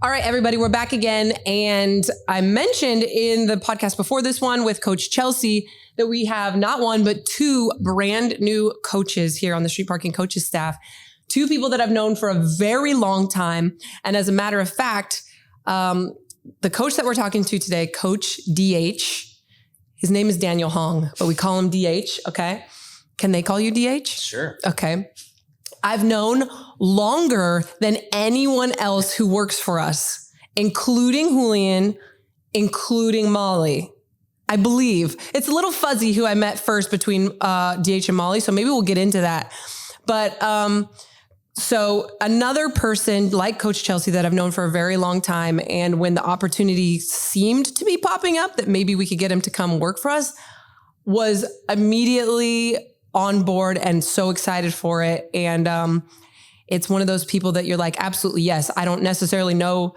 All right, everybody, we're back again. And I mentioned in the podcast before this one with Coach Chelsea that we have not one, but two brand new coaches here on the Street Parking Coaches staff. Two people that I've known for a very long time. And as a matter of fact, the coach that we're talking to today, Coach DH, his name is Daniel Hong, but we call him DH, okay? Can they call you DH? Sure. Okay. I've known longer than anyone else who works for us, including Julian, including Molly. I believe. It's a little fuzzy who I met first between DH and Molly, so maybe we'll get into that. But so another person like Coach Chelsea that I've known for a very long time, and when the opportunity seemed to be popping up that maybe we could get him to come work for us, was immediately on board and so excited for it. And it's one of those people that you're like, absolutely, yes. I don't necessarily know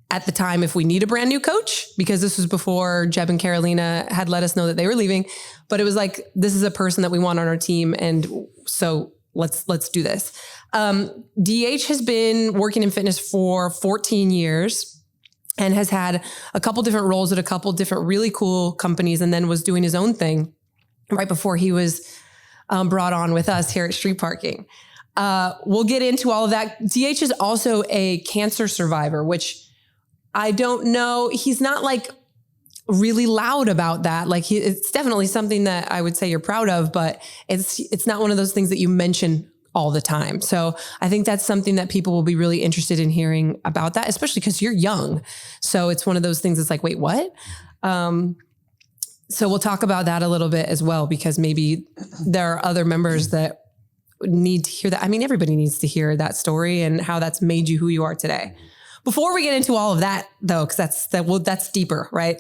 at the time if we need a brand new coach, because this was before Jeb and Carolina had let us know that they were leaving. But it was like, this is a person that we want on our team. And so let's do this. DH has been working in fitness for 14 years and has had a couple different roles at a couple different really cool companies, and then was doing his own thing right before he was brought on with us here at Street Parking. We'll get into all of that. DH is also a cancer survivor, which I don't know. He's not like really loud about that. Like it's definitely something that I would say you're proud of, but it's not one of those things that you mention all the time. So I think that's something that people will be really interested in hearing about that, especially because you're young. So it's one of those things that's like, wait, what? So we'll talk about that a little bit as well, because maybe there are other members that need to hear that. I mean, everybody needs to hear that story and how that's made you who you are today. Before we get into all of that, though, because that's deeper, right?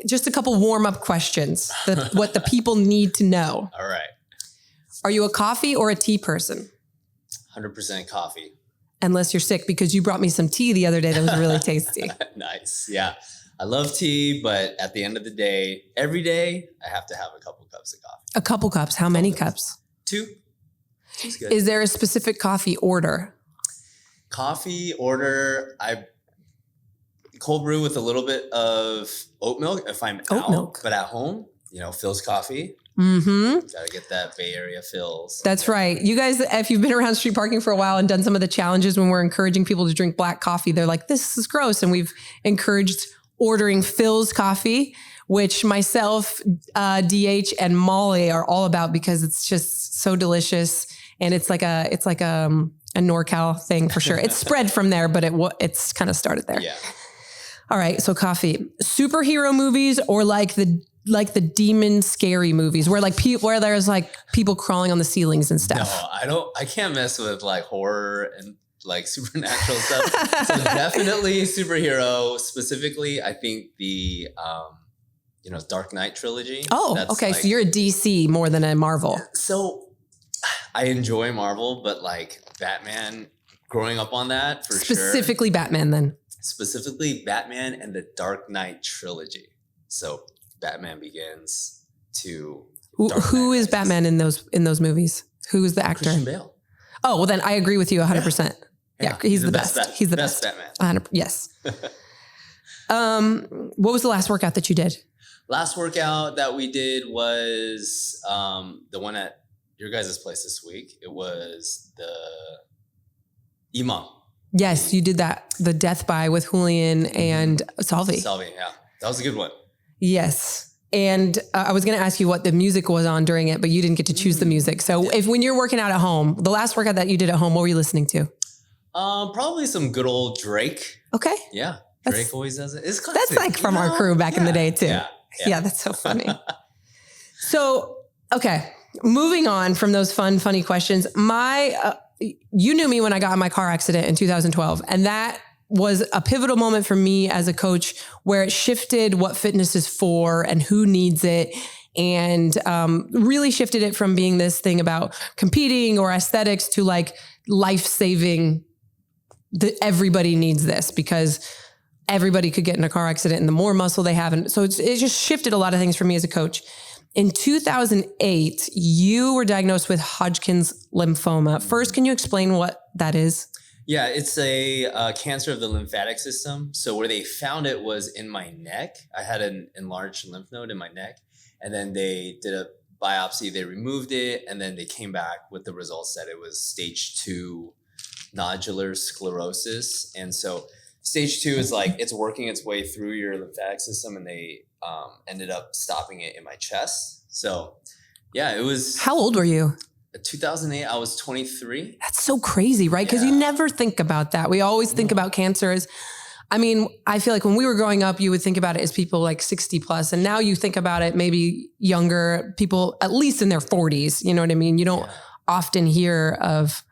Just a couple warm-up questions, what the people need to know. All right. Are you a coffee or a tea person? 100% coffee. Unless you're sick, because you brought me some tea the other day that was really tasty. Nice. Yeah. I love tea, but at the end of the day, every day, I have to have a couple cups of coffee. A couple cups. How many cups? 2. That's good. Is there a specific coffee order? Coffee order, I cold brew with a little bit of oat milk if I'm out. But at home, Phil's coffee. Mm-hmm. Got to get that Bay Area Phil's. That's right. You guys, if you've been around Street Parking for a while and done some of the challenges when we're encouraging people to drink black coffee, they're like, this is gross. And we've encouraged ordering Phil's coffee, which myself, DH and Molly are all about, because it's just so delicious. And it's like a NorCal thing for sure. It's spread from there, but it's kind of started there. Yeah. All right. So coffee, superhero movies, or like the demon scary movies where where there's like people crawling on the ceilings and stuff. No, I can't mess with like horror and like supernatural stuff. So definitely superhero. Specifically, I think the Dark Knight trilogy. Oh, okay. So you're a DC more than a Marvel. So I enjoy Marvel, but like Batman, growing up on that for Specifically Batman then. Specifically Batman and the Dark Knight trilogy. So Batman Begins to who is Batman in those movies? Who is the actor? Christian Bale. Oh, well then I agree with you 100%. Yeah, he's the best. He's the best Batman. Yes. What was the last workout that you did? Last workout that we did was the one at your guys' place this week. It was the EMOM. Yes, you did that. The Death By with Julian and Salvi. Yeah. That was a good one. Yes. And I was going to ask you what the music was on during it, but you didn't get to choose the music. So when you're working out at home, the last workout that you did at home, what were you listening to? Probably some good old Drake. Okay. Yeah. Drake always does it. It's classic. That's like from our crew back in the day too. Yeah, that's so funny. So, okay. Moving on from those funny questions. You knew me when I got in my car accident in 2012, and that was a pivotal moment for me as a coach where it shifted what fitness is for and who needs it, and really shifted it from being this thing about competing or aesthetics to like life-saving. Everybody needs this because everybody could get in a car accident, and the more muscle they have. And so it just shifted a lot of things for me as a coach. In 2008, you were diagnosed with Hodgkin's lymphoma. First, can you explain what that is? Yeah, it's a cancer of the lymphatic system. So where they found it was in my neck. I had an enlarged lymph node in my neck, and then they did a biopsy. They removed it, and then they came back with the results that it was stage 2 nodular sclerosis. And so stage 2 is like it's working its way through your lymphatic system, and they ended up stopping it in my chest. So yeah, it was. How old were you? 2008, I was 23. That's so crazy, right? Because you never think about that. We always think about cancer as, I mean, I feel like when we were growing up, you would think about it as people like 60 plus. And now you think about it, maybe younger people, at least in their 40s. You know what I mean? You don't often hear of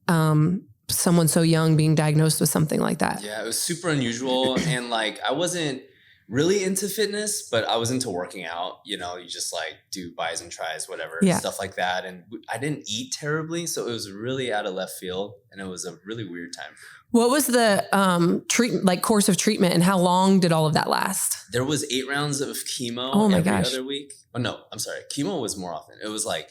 someone so young being diagnosed with something like that. Yeah, it was super unusual. And like, I wasn't really into fitness, but I was into working out. You know, you just like do buys and tries, whatever, stuff like that. And I didn't eat terribly. So it was really out of left field. And it was a really weird time. What was the course of treatment, and how long did all of that last? There was 8 rounds of chemo every other week. Oh, no, I'm sorry. Chemo was more often. It was like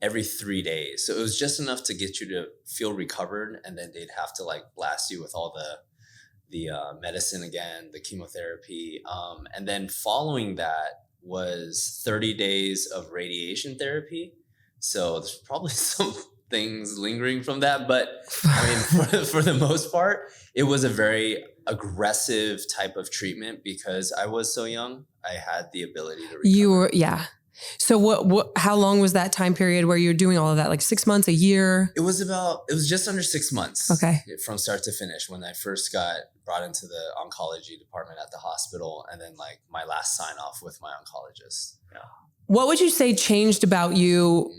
every 3 days. So it was just enough to get you to feel recovered. And then they'd have to like blast you with all the medicine again, the chemotherapy. And then following that was 30 days of radiation therapy. So there's probably some things lingering from that. But I mean, for the most part, it was a very aggressive type of treatment because I was so young. I had the ability to recover. So what, how long was that time period where you're doing all of that? Like 6 months, a year? It was just under 6 months. Okay. From start to finish when I first got brought into the oncology department at the hospital, and then like my last sign off with my oncologist. Yeah. What would you say changed about you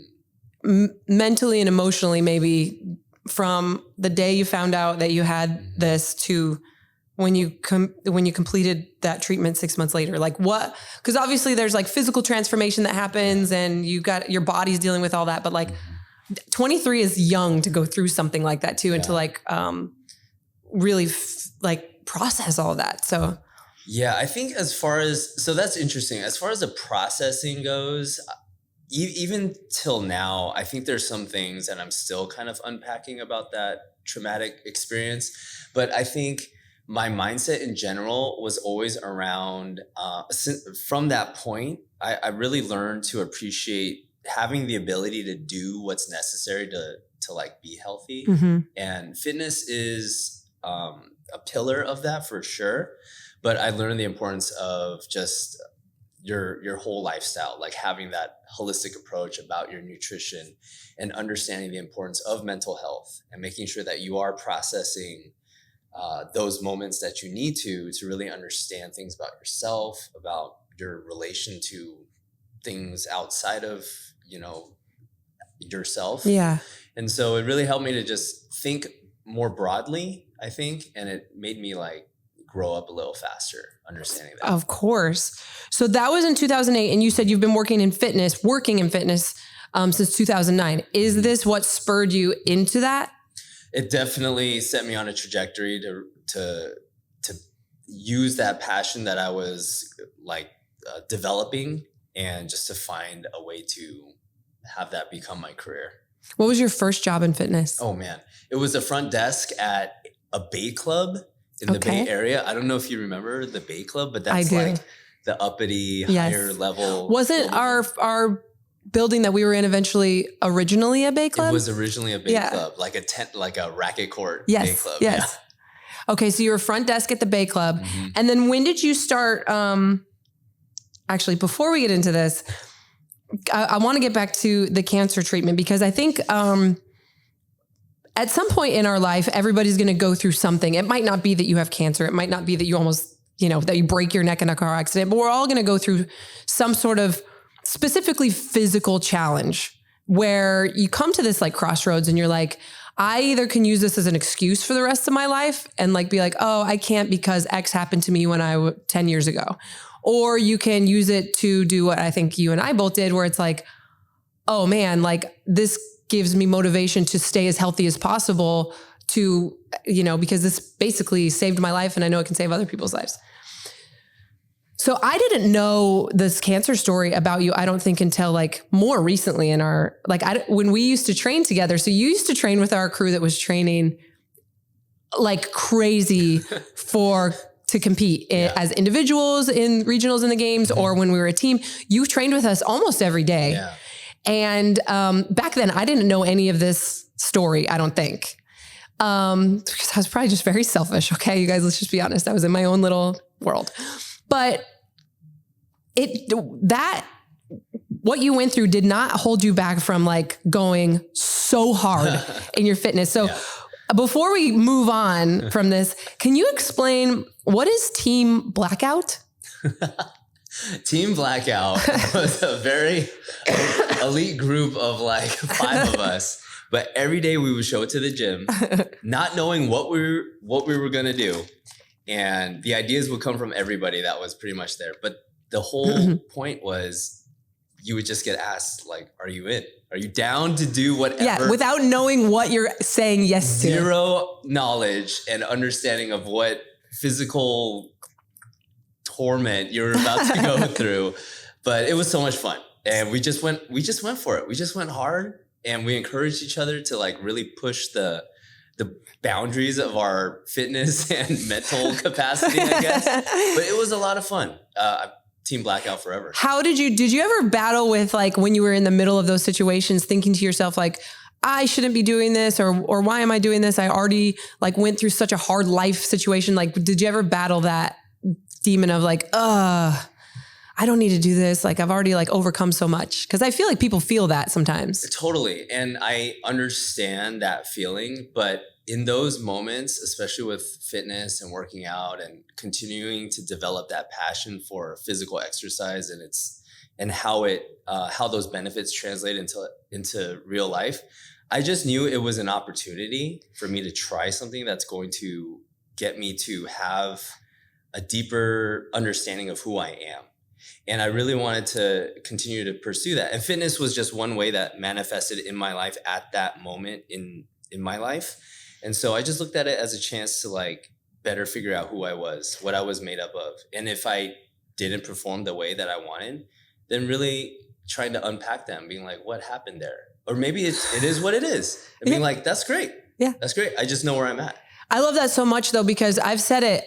mentally and emotionally, maybe from the day you found out that you had this to when you completed that treatment 6 months later? Like what, because obviously there's like physical transformation that happens and you got your body's dealing with all that, but like 23 is young to go through something like that too. And to like, really like process all of that. So yeah, I think so that's interesting. As far as the processing goes, even till now, I think there's some things that I'm still kind of unpacking about that traumatic experience. But I think my mindset in general was always around, from that point, I really learned to appreciate having the ability to do what's necessary to like be healthy. Mm-hmm. And fitness is a pillar of that for sure. But I learned the importance of just your whole lifestyle, like having that holistic approach about your nutrition and understanding the importance of mental health and making sure that you are processing those moments that you need to really understand things about yourself, about your relation to things outside of, yourself. Yeah. And so it really helped me to just think more broadly, I think. And it made me like grow up a little faster, understanding that. Of course. So that was in 2008. And you said you've been working in fitness since 2009. Is this what spurred you into that? It definitely set me on a trajectory to use that passion that I was like developing, and just to find a way to have that become my career. What was your first job in fitness? Oh man, it was a front desk at a Bay Club in the Bay Area. I don't know if you remember the Bay Club, but that's like the uppity, higher level. Wasn't our building that we were in originally a Bay Club? It was originally a Bay Club, like a tent, like a racket court Bay Club. Yes. Yeah. Okay. So you were front desk at the Bay Club. Mm-hmm. And then when did you start, actually, before we get into this, I want to get back to the cancer treatment, because I think, at some point in our life, everybody's going to go through something. It might not be that you have cancer. It might not be that you almost, that you break your neck in a car accident, but we're all going to go through some sort of specifically physical challenge where you come to this like crossroads and you're like, I either can use this as an excuse for the rest of my life and like be like, oh, I can't because X happened to me when I was 10 years ago. Or you can use it to do what I think you and I both did, where it's like, oh man, like this gives me motivation to stay as healthy as possible because this basically saved my life and I know it can save other people's lives. So I didn't know this cancer story about you, I don't think, until like more recently in when we used to train together. So you used to train with our crew that was training like crazy to compete as individuals in regionals in the games or when we were a team. You trained with us almost every day. Yeah. And back then I didn't know any of this story, I don't think. Because I was probably just very selfish. Okay, you guys, let's just be honest. I was in my own little world. But what you went through did not hold you back from like going so hard in your fitness. So before we move on from this, can you explain what is Team Blackout? Team Blackout was a very elite group of like 5 of us. But every day we would show up to the gym, not knowing what we were gonna do. And the ideas would come from everybody that was pretty much there. But the whole point was you would just get asked, like, are you in? Are you down to do whatever? Yeah, without knowing what you're saying yes to. Zero knowledge and understanding of what physical torment you're about to go through. But it was so much fun. And we just went for it. We just went hard and we encouraged each other to like really push the boundaries of our fitness and mental capacity, I guess. But it was a lot of fun. Team Blackout forever. How did you ever battle with like when you were in the middle of those situations, thinking to yourself like, I shouldn't be doing this or why am I doing this? I already like went through such a hard life situation. Like, did you ever battle that demon of like, I don't need to do this. Like I've already like overcome so much. Cause I feel like people feel that sometimes. Totally. And I understand that feeling, but in those moments, especially with fitness and working out and continuing to develop that passion for physical exercise and how those benefits translate into real life, I just knew it was an opportunity for me to try something that's going to get me to have a deeper understanding of who I am. And I really wanted to continue to pursue that. And fitness was just one way that manifested in my life at that moment in my life. And so I just looked at it as a chance to like better figure out who I was, what I was made up of. And if I didn't perform the way that I wanted, then really trying to unpack them, being like, what happened there? Or maybe it is what it is. And being like, that's great. Yeah. That's great. I just know where I'm at. I love that so much though, because I've said it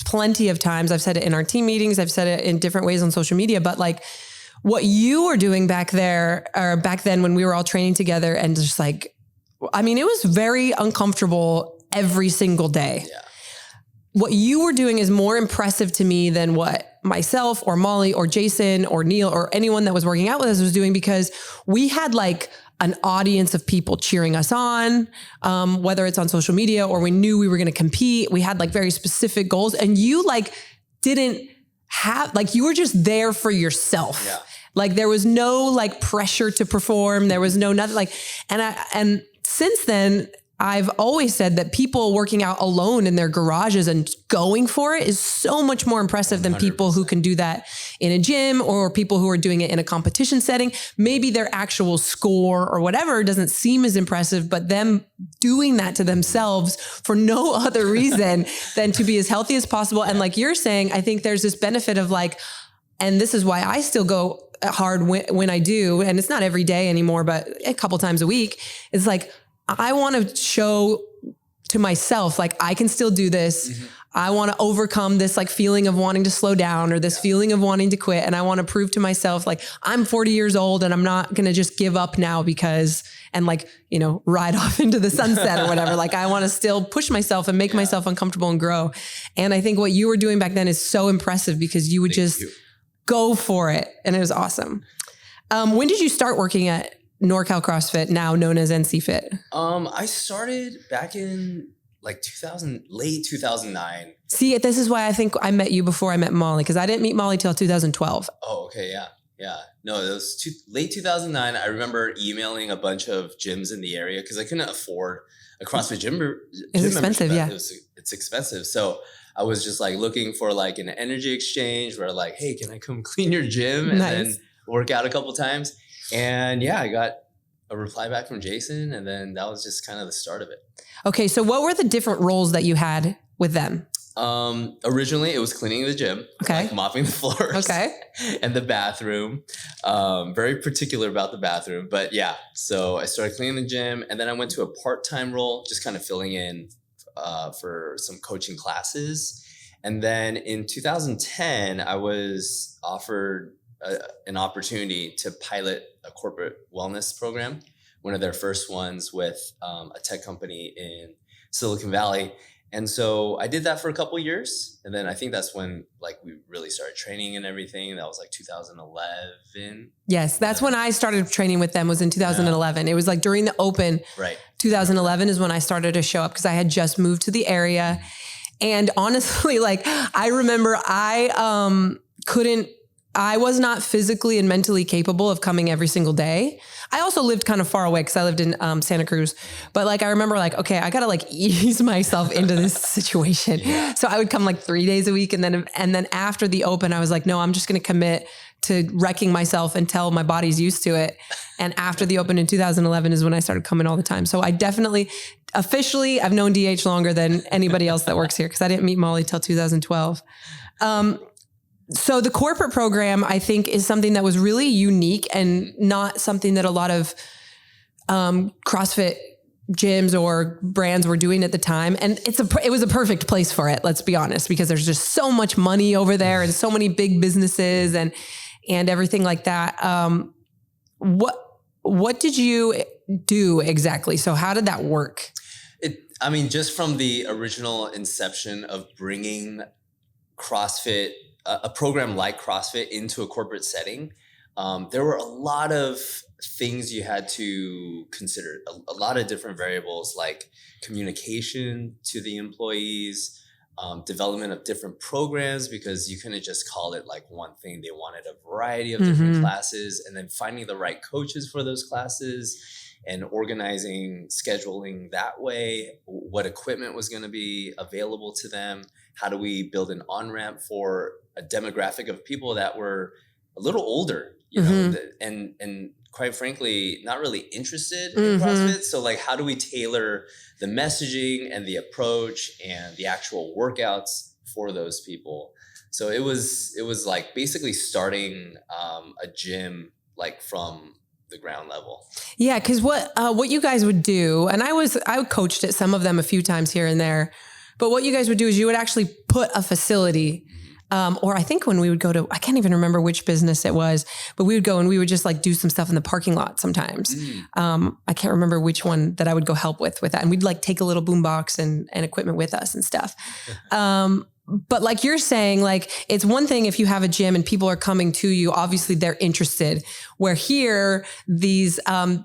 plenty of times. I've said it in our team meetings. I've said it in different ways on social media, but like what you were doing back there or back then when we were all training together and just like, I mean, it was very uncomfortable every single day. Yeah. What you were doing is more impressive to me than what myself or Molly or Jason or Neil or anyone that was working out with us was doing, because we had like an audience of people cheering us on, whether it's on social media or we knew we were going to compete. We had like very specific goals, and you like didn't have, like you were just there for yourself. Yeah. Like there was no like pressure to perform. There was no nothing like, and since then, I've always said that people working out alone in their garages and going for it is so much more impressive than 100%. people who can do that in a gym or people who are doing it in a competition setting. Maybe their actual score or whatever doesn't seem as impressive, but them doing that to themselves for no other reason than to be as healthy as possible. And like you're saying, I think there's this benefit of like, and this is why I still go hard when I do, and it's not every day anymore, but a couple times a week. It's like, I want to show to myself, like I can still do this. Mm-hmm. I want to overcome this like feeling of wanting to slow down or this feeling of wanting to quit. And I want to prove to myself, like I'm 40 years old and I'm not going to just give up now because, and like, you know, ride off into the sunset or whatever. Like I want to still push myself and make myself uncomfortable and grow. And I think what you were doing back then is so impressive because you would go for it. And it was awesome. When did you start working at NorCal CrossFit, now known as NC Fit? I started back in like late 2009. See, this is why I think I met you before I met Molly, because I didn't meet Molly till 2012. Oh, okay. Yeah. No, it was late 2009. I remember emailing a bunch of gyms in the area because I couldn't afford a CrossFit gym. It's expensive, yeah. It's expensive. So I was just like looking for like an energy exchange where like, hey, can I come clean your gym and then work out a couple times? And yeah, I got a reply back from Jason, and then that was just kind of the start of it. Okay, so what were the different roles that you had with them? Originally, it was cleaning the gym, like mopping the floors, and the bathroom. Very particular about the bathroom, but yeah. So I started cleaning the gym, and then I went to a part-time role, just kind of filling in for some coaching classes. And then in 2010, I was offered an opportunity to pilot a corporate wellness program, one of their first ones with a tech company in Silicon Valley. And so I did that for a couple of years. And then I think that's when like we really started training and everything. That was like 2011. Yes, that's when I started training with them, was in 2011. It was like during the open. Right. 2011 is when I started to show up because I had just moved to the area. And honestly, like I remember I was not physically and mentally capable of coming every single day. I also lived kind of far away because I lived in Santa Cruz. But like, I remember like, okay, I got to like ease myself into this situation. Yeah. So I would come like 3 days a week. And then after the open, I was like, no, I'm just going to commit to wrecking myself until my body's used to it. And after the open in 2011 is when I started coming all the time. So I definitely, officially, I've known DH longer than anybody else that works here because I didn't meet Molly till 2012. So the corporate program, I think, is something that was really unique and not something that a lot of CrossFit gyms or brands were doing at the time. And it was a perfect place for it, let's be honest, because there's just so much money over there and so many big businesses and everything like that. What did you do exactly? So how did that work? Just from the original inception of bringing CrossFit, a program like CrossFit into a corporate setting, there were a lot of things you had to consider, a lot of different variables like communication to the employees, development of different programs, because you couldn't just call it like one thing. They wanted a variety of different classes, and then finding the right coaches for those classes and organizing, scheduling that way, what equipment was going to be available to them. How do we build an on-ramp for a demographic of people that were a little older, you know, and quite frankly, not really interested in CrossFit. So like, how do we tailor the messaging and the approach and the actual workouts for those people? So it was like basically starting a gym like from the ground level. Yeah, because what you guys would do, and I coached at some of them a few times here and there, but what you guys would do is you would actually put a facility, or I think when we would go to, I can't even remember which business it was, but we would go and we would just like do some stuff in the parking lot sometimes. I can't remember which one that I would go help with that. And we'd like take a little boombox and equipment with us and stuff. But like you're saying, like, it's one thing if you have a gym and people are coming to you, obviously they're interested, where here, these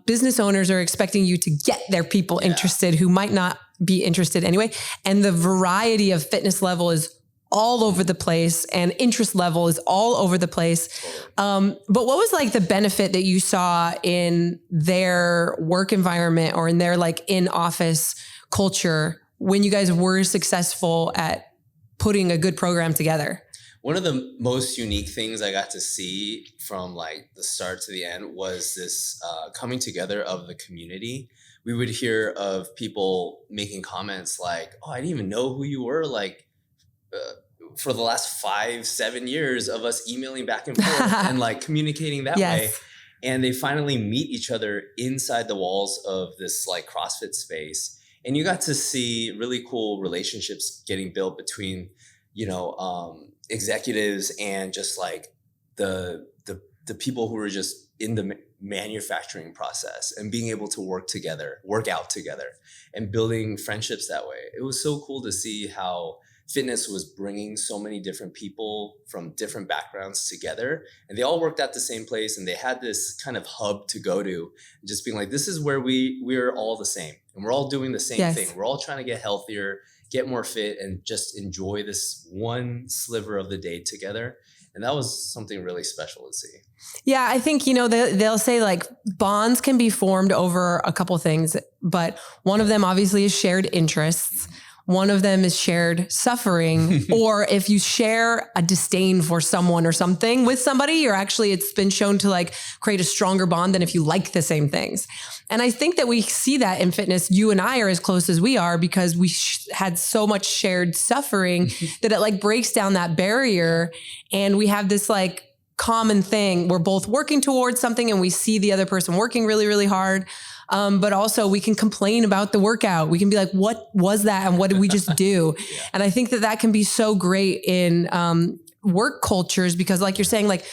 business owners are expecting you to get their people interested who might not be interested anyway. And the variety of fitness level is all over the place and interest level is all over the place. But what was like the benefit that you saw in their work environment or in their like in-office culture when you guys were successful at putting a good program together? One of the most unique things I got to see from like the start to the end was this coming together of the community. We would hear of people making comments like, oh, I didn't even know who you were. Like for the last 5-7 years of us emailing back and forth and like communicating that way. And they finally meet each other inside the walls of this like CrossFit space. And you got to see really cool relationships getting built between, you know, executives and just like the people who were just in the manufacturing process and being able to work out together and building friendships that way. It was so cool to see how fitness was bringing so many different people from different backgrounds together, and they all worked at the same place, and they had this kind of hub to go to, and just being like, this is where we're all the same and we're all doing the same thing. We're all trying to get healthier, get more fit, and just enjoy this one sliver of the day together. And that was something really special to see. Yeah, I think, you know, they'll say like bonds can be formed over a couple things, but one of them obviously is shared interests. One of them is shared suffering, or if you share a disdain for someone or something with somebody, it's been shown to like create a stronger bond than if you like the same things. And I think that we see that in fitness. You and I are as close as we are because we had so much shared suffering that it like breaks down that barrier. And we have this like common thing. We're both working towards something and we see the other person working really, really hard. But also we can complain about the workout. We can be like, what was that? And what did we just do? And I think that that can be so great in work cultures, because like you're saying, like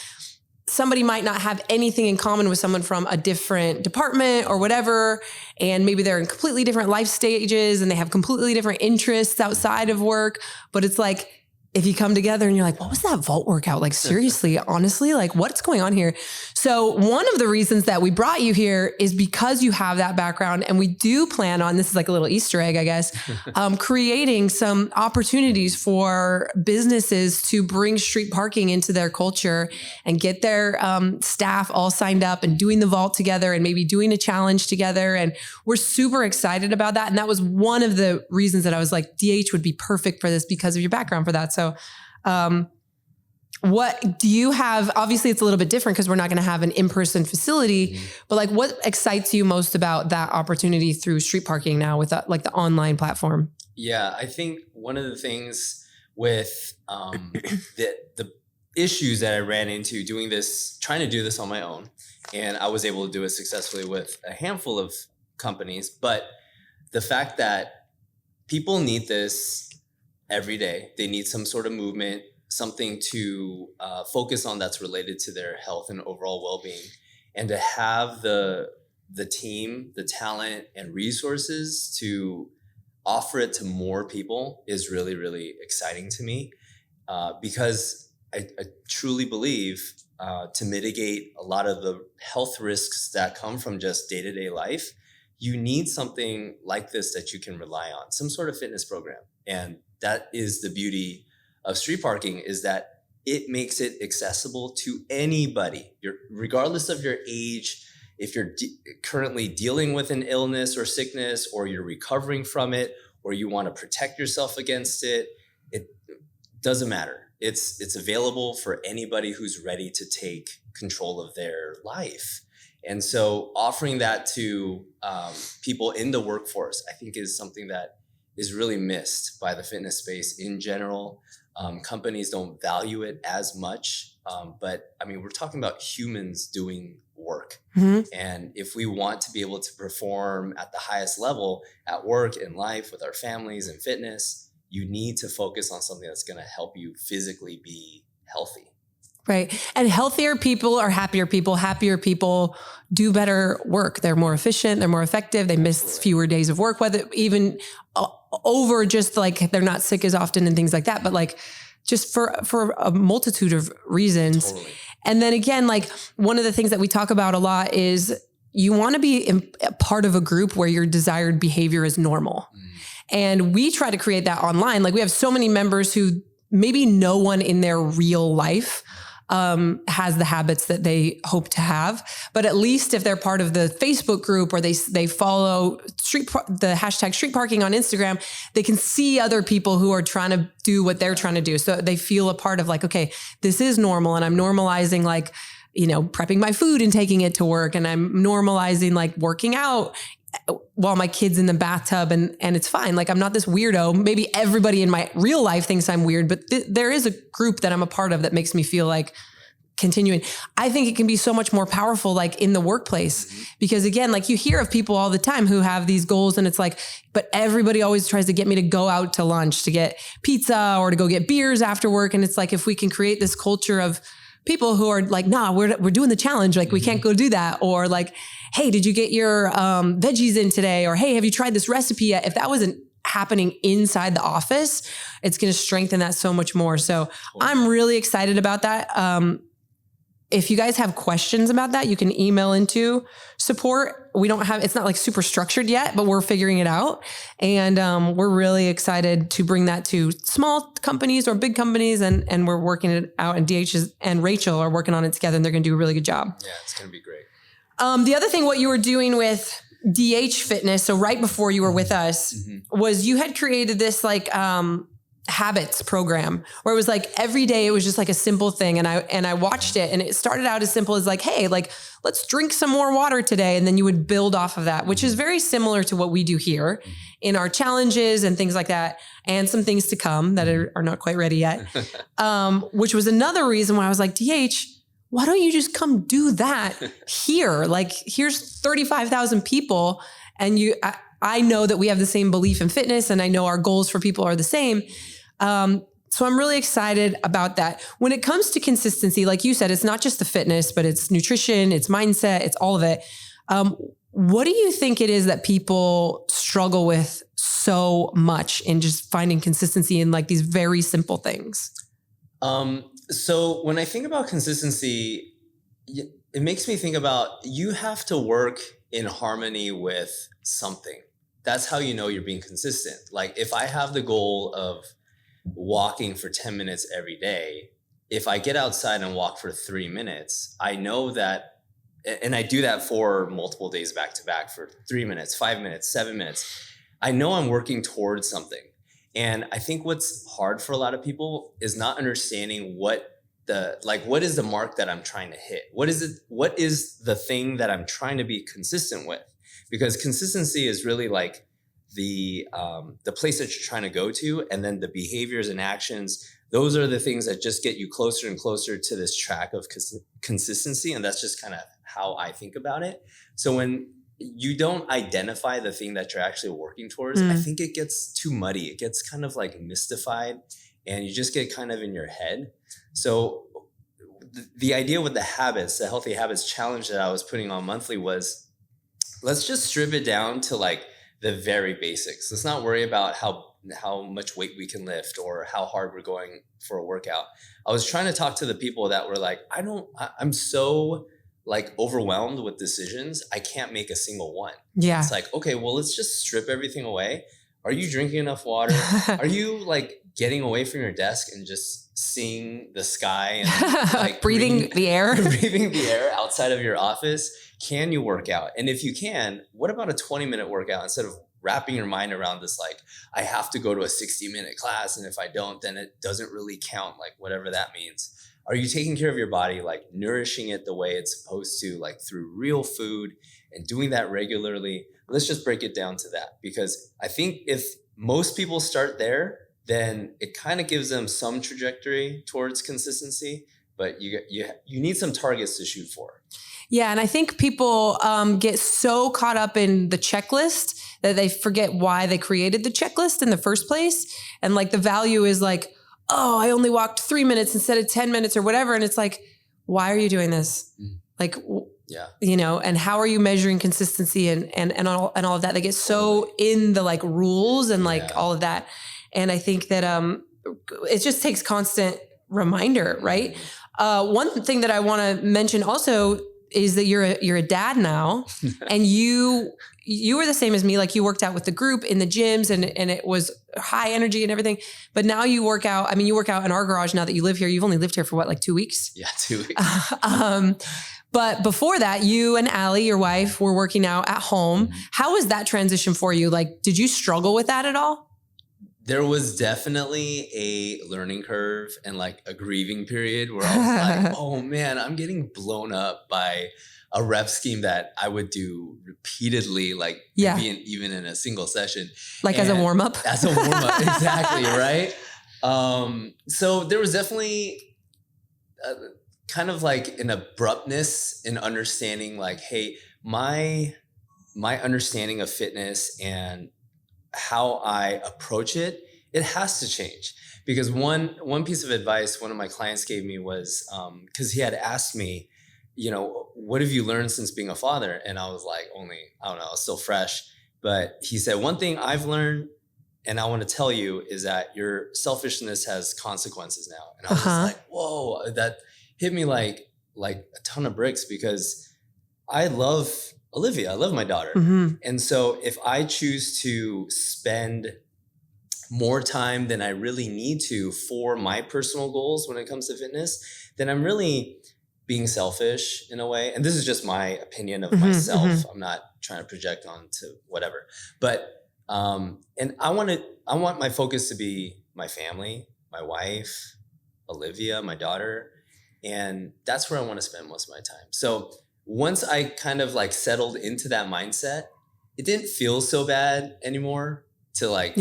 somebody might not have anything in common with someone from a different department or whatever. And maybe they're in completely different life stages and they have completely different interests outside of work. But it's like, if you come together and you're like, what was that vault workout? Like, seriously, honestly, like what's going on here? So one of the reasons that we brought you here is because you have that background, and we do plan on, this is like a little Easter egg, I guess, creating some opportunities for businesses to bring street parking into their culture and get their staff all signed up and doing the vault together and maybe doing a challenge together. And we're super excited about that. And that was one of the reasons that I was like, DH would be perfect for this because of your background for that. So what do you have? Obviously it's a little bit different because we're not going to have an in-person facility, but like what excites you most about that opportunity through street parking now with like the online platform? Yeah, I think one of the things with the issues that I ran into doing this, trying to do this on my own, and I was able to do it successfully with a handful of companies, but the fact that people need this every day. They need some sort of movement, something to focus on that's related to their health and overall well-being. And to have the team, the talent and resources to offer it to more people is really, really exciting to me because I truly believe to mitigate a lot of the health risks that come from just day-to-day life, you need something like this that you can rely on, some sort of fitness program. And that is the beauty of street parking, is that it makes it accessible to anybody, regardless of your age. If you're currently dealing with an illness or sickness, or you're recovering from it, or you want to protect yourself against it, it doesn't matter. It's available for anybody who's ready to take control of their life. And so offering that to people in the workforce, I think is something that is really missed by the fitness space in general. Companies don't value it as much. But I mean, we're talking about humans doing work. Mm-hmm. And if we want to be able to perform at the highest level at work, in life, with our families and fitness, you need to focus on something that's going to help you physically be healthy. Right. And healthier people are happier people. Happier people do better work. They're more efficient. They're more effective. They miss fewer days of work, whether even over just like they're not sick as often and things like that, but like just for a multitude of reasons. Totally. And then again, like one of the things that we talk about a lot is you want to be a part of a group where your desired behavior is normal. And we try to create that online. Like we have so many members who maybe no one in their real life has the habits that they hope to have. But at least if they're part of the Facebook group or they follow the hashtag street parking on Instagram, they can see other people who are trying to do what they're trying to do. So they feel a part of like, okay, this is normal. And I'm normalizing like, you know, prepping my food and taking it to work. And I'm normalizing like working out while my kid's in the bathtub and it's fine. Like I'm not this weirdo. Maybe everybody in my real life thinks I'm weird, but there is a group that I'm a part of that makes me feel like continuing. I think it can be so much more powerful, like in the workplace, because again, like you hear of people all the time who have these goals and it's like, but everybody always tries to get me to go out to lunch, to get pizza or to go get beers after work. And it's like, if we can create this culture of people who are like, nah, we're doing the challenge. Like we can't go do that. Or like, hey, did you get your veggies in today? Or, hey, have you tried this recipe yet? If that wasn't happening inside the office, it's going to strengthen that so much more. So I'm really excited about that. If you guys have questions about that, you can email into support. It's not like super structured yet, but we're figuring it out. And we're really excited to bring that to small companies or big companies. And we're working it out, and DH and Rachel are working on it together, and they're going to do a really good job. Yeah, it's going to be great. The other thing, what you were doing with DH Fitness, so right before you were with us, was you had created this like habits program where it was like every day it was just like a simple thing. And I watched it, and it started out as simple as like, hey, like let's drink some more water today. And then you would build off of that, which is very similar to what we do here in our challenges and things like that. And some things to come that are not quite ready yet. Which was another reason why I was like, DH, why don't you just come do that here? Like, here's 35,000 people. And I know that we have the same belief in fitness, and I know our goals for people are the same. So I'm really excited about that. When it comes to consistency, like you said, it's not just the fitness, but it's nutrition, it's mindset, it's all of it. What do you think it is that people struggle with so much in just finding consistency in like these very simple things? So when I think about consistency, it makes me think about you have to work in harmony with something. That's how you know you're being consistent. Like if I have the goal of walking for 10 minutes every day, if I get outside and walk for 3 minutes, I know that, and I do that for multiple days back to back for 3 minutes, 5 minutes, 7 minutes. I know I'm working towards something. And I think what's hard for a lot of people is not understanding what is the mark that I'm trying to hit? What is the thing that I'm trying to be consistent with? Because consistency is really like the place that you're trying to go to, and then the behaviors and actions, those are the things that just get you closer and closer to this track of consistency. And that's just kind of how I think about it. So when you don't identify the thing that you're actually working towards, I think it gets too muddy. It gets kind of like mystified, and you just get kind of in your head. So the idea with the habits, the healthy habits challenge that I was putting on monthly was, let's just strip it down to like the very basics. Let's not worry about how much weight we can lift or how hard we're going for a workout. I was trying to talk to the people that were like, I'm so like overwhelmed with decisions, I can't make a single one. Yeah. It's like, okay, well, let's just strip everything away. Are you drinking enough water? Are you like getting away from your desk and just seeing the sky and like breathing the air? Breathing the air outside of your office? Can you work out? And if you can, what about a 20-minute workout instead of wrapping your mind around this, like, I have to go to a 60-minute class, and if I don't, then it doesn't really count, like whatever that means. Are you taking care of your body, like nourishing it the way it's supposed to, like through real food and doing that regularly? Let's just break it down to that, because I think if most people start there, then it kind of gives them some trajectory towards consistency, but you need some targets to shoot for. Yeah. And I think people get so caught up in the checklist that they forget why they created the checklist in the first place. And like the value is like, oh, I only walked 3 minutes instead of 10 minutes or whatever. And it's like, why are you doing this? Like, yeah, you know, and how are you measuring consistency and all of that? They get so in the like rules and like all of that. And I think that it just takes constant reminder, right? One thing that I want to mention also is that you're a dad now, and you were the same as me. Like you worked out with the group in the gyms, and it was high energy and everything. But now you work out. I mean, you work out in our garage now that you live here. You've only lived here for what, like 2 weeks? Yeah, 2 weeks. But before that, you and Allie, your wife, were working out at home. How was that transition for you? Like, did you struggle with that at all? There was definitely a learning curve and like a grieving period where I was like, oh man, I'm getting blown up by a rep scheme that I would do repeatedly, like even in a single session. Like as a warm up? As a warm up, exactly, right? So there was definitely kind of like an abruptness in understanding like, hey, my understanding of fitness and how I approach it has to change. Because one piece of advice one of my clients gave me was, because he had asked me, you know, what have you learned since being a father? And I was like, I don't know, I was still fresh. But he said, one thing I've learned, and I want to tell you, is that your selfishness has consequences now. And I was like, whoa, that hit me like a ton of bricks, because I love Olivia. I love my daughter. And so if I choose to spend more time than I really need to for my personal goals when it comes to fitness, then I'm really being selfish in a way. And this is just my opinion of myself. I'm not trying to project onto whatever. But and I want my focus to be my family, my wife, Olivia, my daughter. And that's where I want to spend most of my time. So once I kind of like settled into that mindset, it didn't feel so bad anymore to like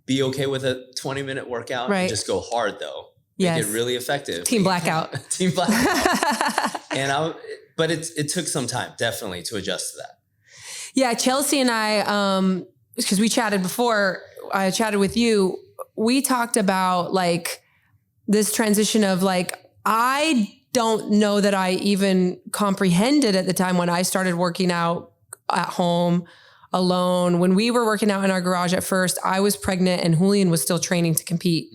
be okay with a 20-minute workout and just go hard though. Make it really effective. Team blackout. Team blackout. But it took some time, definitely, to adjust to that. Yeah, Chelsea and I, because we chatted before, I chatted with you, we talked about like this transition of like, I don't know that I even comprehended at the time when I started working out at home alone. When we were working out in our garage at first, I was pregnant and Julian was still training to compete.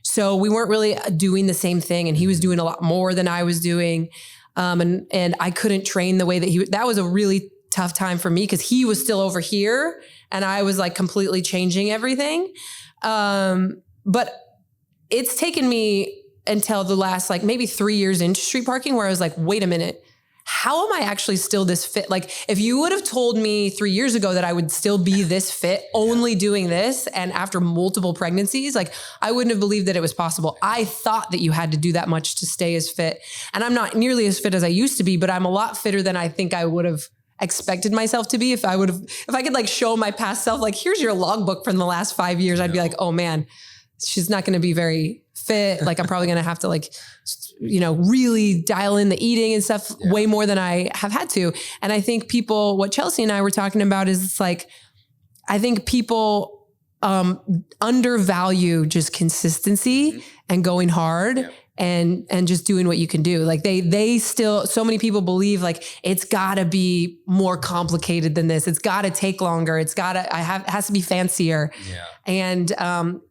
So we weren't really doing the same thing. And he was doing a lot more than I was doing. And I couldn't train the way that that was a really tough time for me because he was still over here and I was like completely changing everything. But it's taken me until the last like maybe 3 years into street parking where I was like, wait a minute, how am I actually still this fit? Like if you would have told me 3 years ago that I would still be this fit, only doing this and after multiple pregnancies, like I wouldn't have believed that it was possible. I thought that you had to do that much to stay as fit. And I'm not nearly as fit as I used to be, but I'm a lot fitter than I think I would have expected myself to be. If I could like show my past self, like here's your logbook from the last 5 years, I'd be like, oh man, she's not going to be very fit. Like I'm probably going to have to like, really dial in the eating and stuff way more than I have had to. And I think what Chelsea and I were talking about is it's like, I think people undervalue just consistency and going hard and just doing what you can do. Like they still, so many people believe like it's gotta be more complicated than this. It's gotta take longer. It has to be fancier. Yeah. And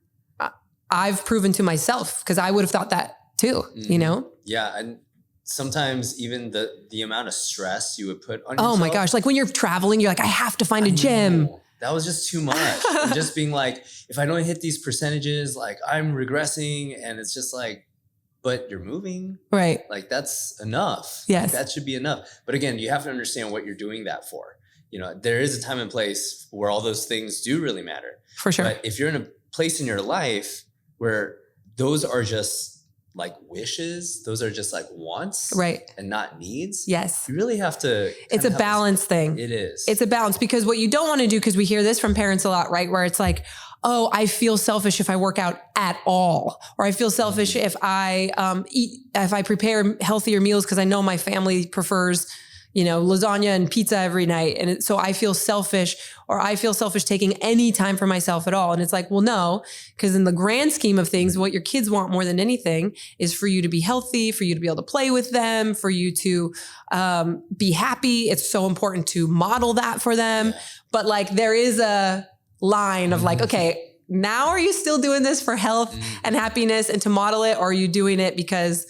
I've proven to myself because I would have thought that too, Yeah. And sometimes even the amount of stress you would put on yourself. Oh my gosh. Like when you're traveling, you're like, I have to find a gym. That was just too much. And just being like, if I don't hit these percentages, like I'm regressing. And it's just like, but you're moving. Right. Like that's enough. Yes. Like, that should be enough. But again, you have to understand what you're doing that for. There is a time and place where all those things do really matter. For sure. But if you're in a place in your life where those are just like wishes, those are just like wants, right, and not needs. Yes. You really have to. It's a balance thing. It is. It's a balance because what you don't want to do, because we hear this from parents a lot, right? Where it's like, oh, I feel selfish if I work out at all, or I feel selfish if I if I prepare healthier meals because I know my family prefers, lasagna and pizza every night. And so I feel selfish, or I feel selfish taking any time for myself at all. And it's like, well, no, because in the grand scheme of things, what your kids want more than anything is for you to be healthy, for you to be able to play with them, for you to be happy. It's so important to model that for them. Yeah. But like, there is a line of like, okay, now are you still doing this for health and happiness and to model it? Or are you doing it because,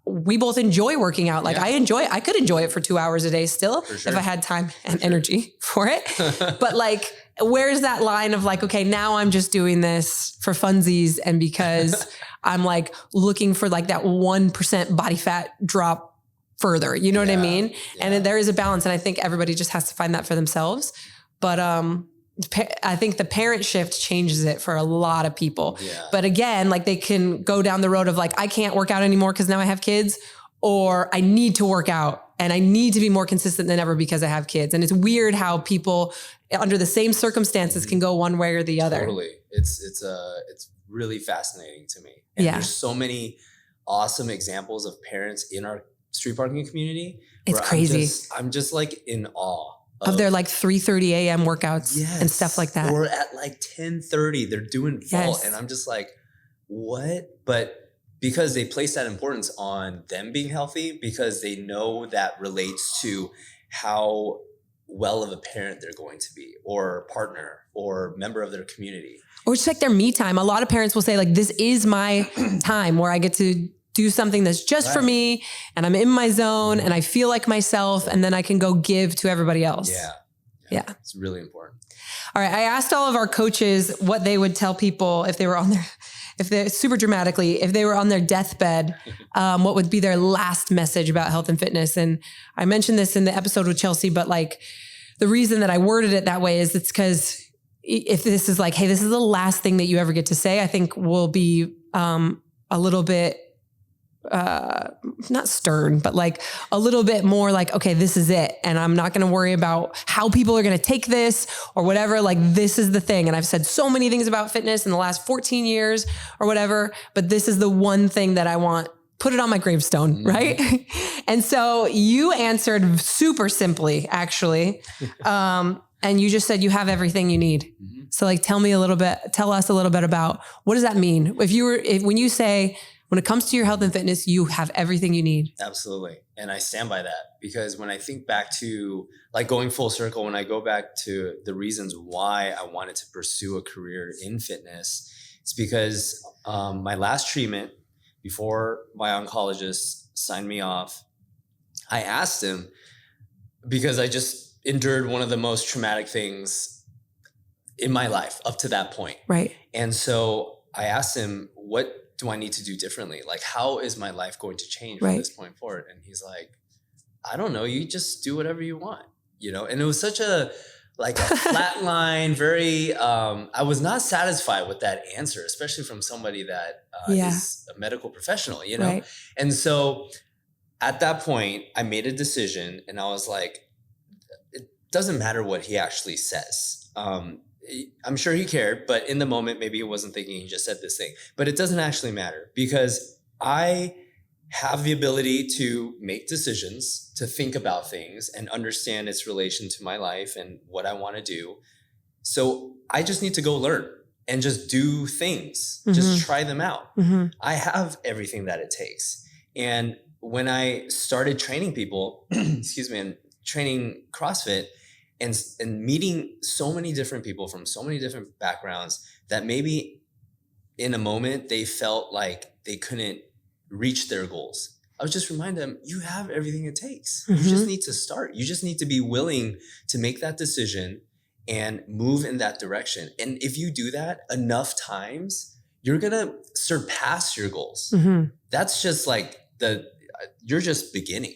we both enjoy working out. Like I could enjoy it for 2 hours a day still if I had time and energy for it. But like, where's that line of like, okay, now I'm just doing this for funsies and because I'm like looking for like that 1% body fat drop further. You know what I mean? Yeah. And there is a balance. And I think everybody just has to find that for themselves. But, I think the parent shift changes it for a lot of people. Yeah. But again, like they can go down the road of like, I can't work out anymore because now I have kids, or I need to work out and I need to be more consistent than ever because I have kids. And it's weird how people under the same circumstances can go one way or the other. Totally. It's really fascinating to me. And there's so many awesome examples of parents in our street parking community. It's crazy. I'm just like in awe. Of their like 3:30 a.m. workouts and stuff like that. Or at like 10:30, they're doing vault. And I'm just like, what? But because they place that importance on them being healthy, because they know that relates to how well of a parent they're going to be, or partner, or member of their community. Or just like their me time. A lot of parents will say like, this is my time where I get to do something that's just for me and I'm in my zone and I feel like myself, and then I can go give to everybody else. Yeah. It's really important. All right. I asked all of our coaches what they would tell people if they were on their deathbed, what would be their last message about health and fitness. And I mentioned this in the episode with Chelsea, but like the reason that I worded it that way is it's because if this is like, hey, this is the last thing that you ever get to say, I think we'll be a little bit not stern, but like a little bit more like, okay, this is it. And I'm not going to worry about how people are going to take this or whatever. Like, this is the thing. And I've said so many things about fitness in the last 14 years or whatever, but this is the one thing that I want. Put it on my gravestone, right? And so you answered super simply, actually. And you just said you have everything you need. So like, tell us a little bit about what does that mean? When you say, when it comes to your health and fitness, you have everything you need. Absolutely. And I stand by that, because when I think back to like going full circle, when I go back to the reasons why I wanted to pursue a career in fitness, it's because my last treatment before my oncologist signed me off, I asked him, because I just endured one of the most traumatic things in my life up to that point. Right. And so I asked him, what do I need to do differently? Like, how is my life going to change from this point forward? And he's like, I don't know. You just do whatever you want, And it was such a flat line, very, I was not satisfied with that answer, especially from somebody that is a medical professional, Right. And so at that point I made a decision, and I was like, it doesn't matter what he actually says. I'm sure he cared, but in the moment, maybe he wasn't thinking, he just said this thing. But it doesn't actually matter, because I have the ability to make decisions, to think about things and understand its relation to my life and what I want to do. So I just need to go learn and just do things, just try them out. I have everything that it takes. And when I started training people, and training CrossFit, and meeting so many different people from so many different backgrounds, that maybe in a moment they felt like they couldn't reach their goals, I would just remind them, you have everything it takes. You just need to start. You just need to be willing to make that decision and move in that direction. And if you do that enough times, you're going to surpass your goals. That's just like you're just beginning.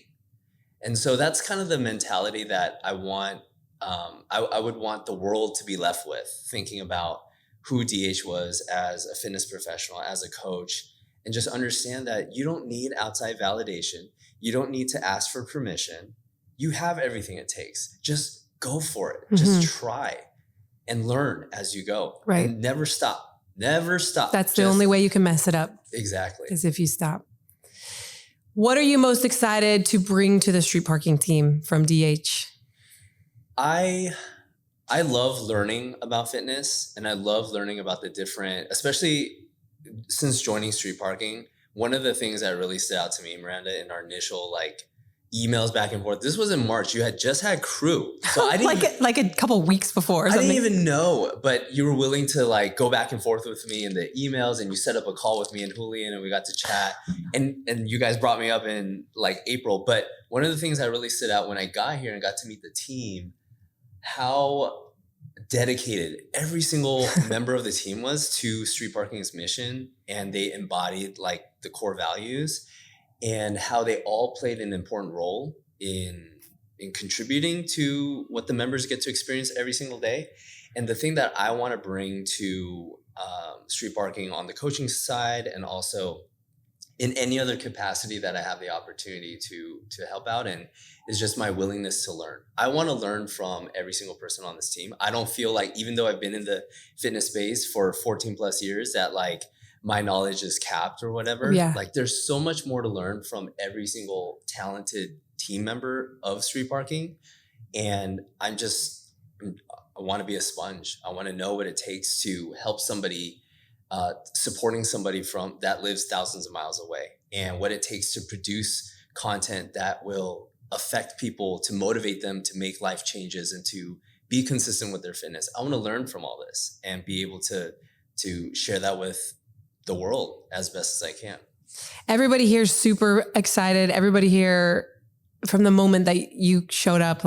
And so that's kind of the mentality that I want. I would want the world to be left with, thinking about who DH was as a fitness professional, as a coach, and just understand that you don't need outside validation. You don't need to ask for permission. You have everything it takes. Just go for it. Just try and learn as you go. Right. And never stop. Never stop. That's the only way you can mess it up. Exactly. Is if you stop. What are you most excited to bring to the street parking team from DH? I love learning about fitness, and I love learning about the different, especially since joining street parking. One of the things that really stood out to me, Miranda, in our initial emails back and forth, this was in March. You had just had crew. So I didn't like a couple weeks before or something. I didn't even know, but you were willing to go back and forth with me in the emails, and you set up a call with me and Julian, and we got to chat, and you guys brought me up in April. But one of the things that really stood out when I got here and got to meet the team, how dedicated every single member of the team was to street parking's mission, and they embodied the core values, and how they all played an important role in contributing to what the members get to experience every single day. And the thing that I want to bring to street parking on the coaching side, and also in any other capacity that I have the opportunity to help out in, is just my willingness to learn. I want to learn from every single person on this team. I don't feel like, even though I've been in the fitness space for 14 plus years, that my knowledge is capped or whatever. Yeah. There's so much more to learn from every single talented team member of street parking. And I want to be a sponge. I want to know what it takes to help somebody, supporting somebody that lives thousands of miles away, and what it takes to produce content that will affect people, to motivate them to make life changes and to be consistent with their fitness. I want to learn from all this and be able to share that with the world as best as I can. Everybody here is super excited. Everybody here, from the moment that you showed up,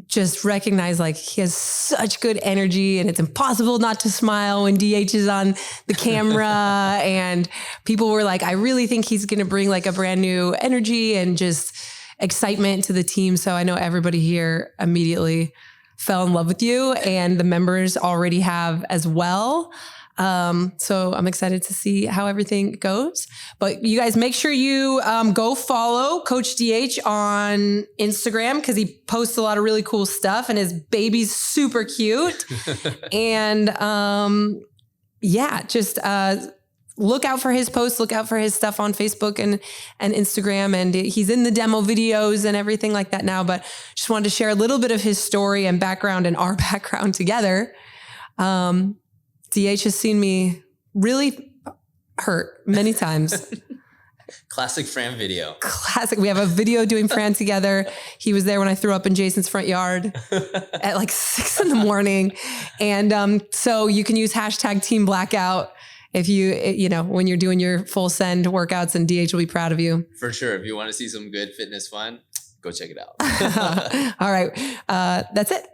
just recognize he has such good energy, and it's impossible not to smile when DH is on the camera. And people were I really think he's going to bring a brand new energy and just excitement to the team. So I know everybody here immediately fell in love with you, and the members already have as well. So I'm excited to see how everything goes. But you guys make sure you go follow Coach DH on Instagram because he posts a lot of really cool stuff and his baby's super cute. And just look out for his posts, look out for his stuff on Facebook and Instagram. And he's in the demo videos and everything like that now. But just wanted to share a little bit of his story and background and our background together. DH has seen me really hurt many times. Classic Fran video. Classic. We have a video doing Fran together. He was there when I threw up in Jason's front yard at like 6 a.m. And so you can use hashtag Team Blackout if when you're doing your full send workouts, and DH will be proud of you. For sure. If you want to see some good fitness fun, go check it out. All right. That's it.